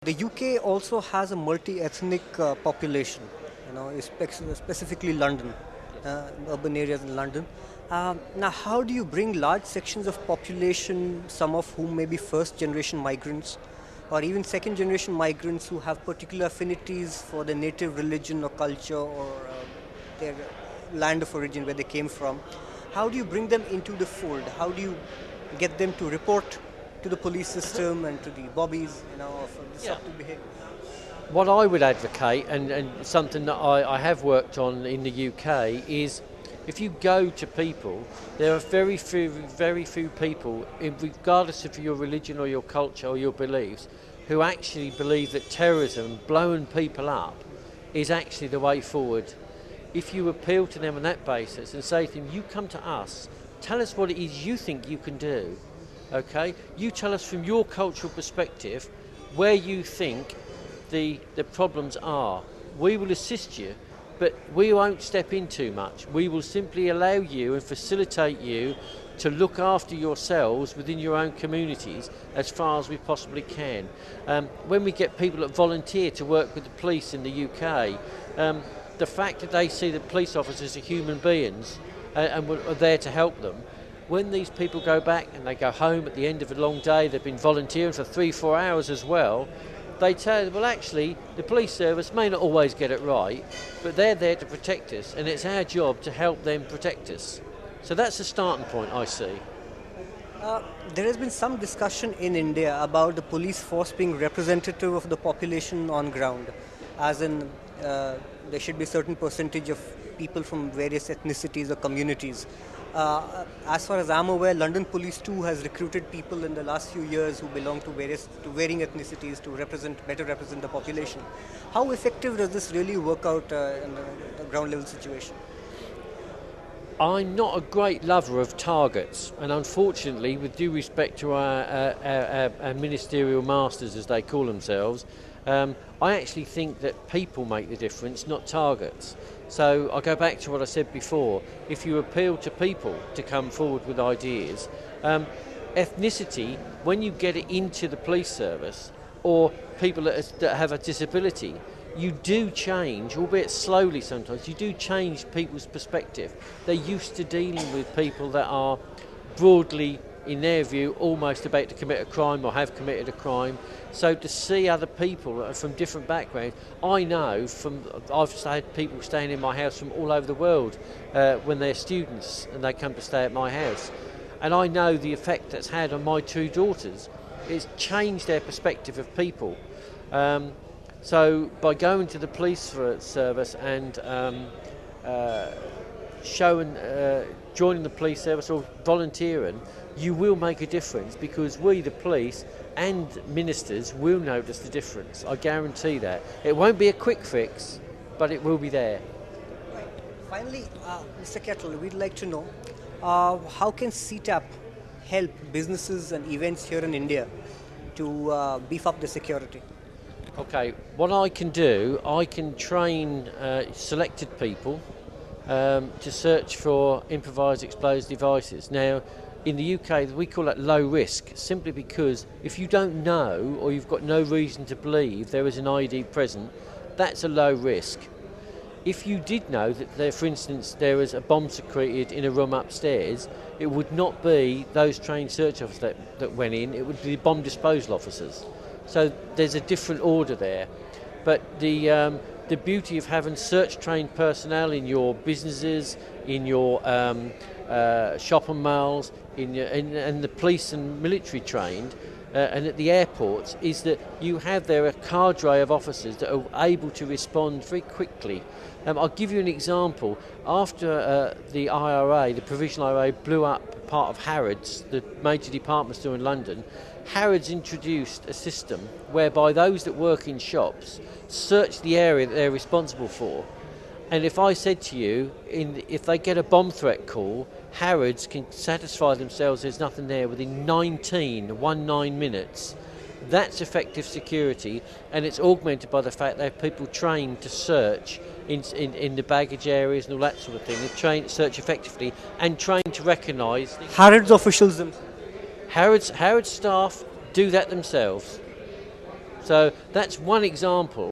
The UK also has a multi-ethnic population, specifically London, urban areas in London. Now, how do you bring large sections of population, some of whom may be first-generation migrants, or even second-generation migrants who have particular affinities for the native religion or culture or their land of origin where they came from? How do you bring them into the fold? How do you get them to report to the police system and to the bobbies, of disruptive behavior? What I would advocate, and something that I have worked on in the UK, is if you go to people, there are very few people, regardless of your religion or your culture or your beliefs, who actually believe that terrorism, blowing people up, is actually the way forward. If you appeal to them on that basis and say to them, you come to us, tell us what it is you think you can do, okay? You tell us from your cultural perspective where you think the problems are. We will assist you, but we won't step in too much. We will simply allow you and facilitate you to look after yourselves within your own communities as far as we possibly can. When we get people that volunteer to work with the police in the UK, the fact that they see the police officers are human beings and are there to help them, when these people go back and they go home at the end of a long day, they've been volunteering for 3-4 hours as well, they tell them, well, actually, the police service may not always get it right, but they're there to protect us, and it's our job to help them protect us. So that's the starting point, I see. There has been some discussion in India about the police force being representative of the population on ground, as in there should be a certain percentage of people from various ethnicities or communities. As far as I'm aware, London Police too has recruited people in the last few years who belong to varying ethnicities to better represent the population. How effective does this really work out in the ground level situation? I'm not a great lover of targets, and unfortunately, with due respect to our ministerial masters, as they call themselves, I actually think that people make the difference, not targets. So I go back to what I said before. If you appeal to people to come forward with ideas, ethnicity, when you get it into the police service, or people that have a disability, you do change, albeit slowly sometimes, you do change people's perspective. They're used to dealing with people that are broadly, in their view, almost about to commit a crime or have committed a crime. So to see other people from different backgrounds, I know I've had people staying in my house from all over the world when they're students and they come to stay at my house. And I know the effect that's had on my 2 daughters. It's changed their perspective of people. So by going to the police service and joining the police service or volunteering, you will make a difference, because we, the police and ministers, will notice the difference. I guarantee that. It won't be a quick fix, but it will be there. Right. Finally, Mr. Kettle, we'd like to know how can CTAP help businesses and events here in India to beef up the security? Okay, what I can do, I can train selected people to search for improvised explosive devices. Now, in the UK, we call that low risk, simply because if you don't know or you've got no reason to believe there is an ID present, that's a low risk. If you did know that there, for instance, there was a bomb secreted in a room upstairs, it would not be those trained search officers that went in, it would be the bomb disposal officers. So there's a different order there. But the beauty of having search-trained personnel in your businesses, in your shopping malls, and the police and military trained, and at the airports, is that you have there a cadre of officers that are able to respond very quickly. I'll give you an example. After the IRA, the Provisional IRA, blew up part of Harrods, the major department store in London, Harrods introduced a system whereby those that work in shops search the area that they're responsible for. And if I said to you, if they get a bomb threat call, Harrods can satisfy themselves there's nothing there within 19 minutes. That's effective security, and it's augmented by the fact they have people trained to search in the baggage areas and all that sort of thing. They're trained to search effectively and trained to recognise. Harrods officials themselves. Harrods staff do that themselves. So that's one example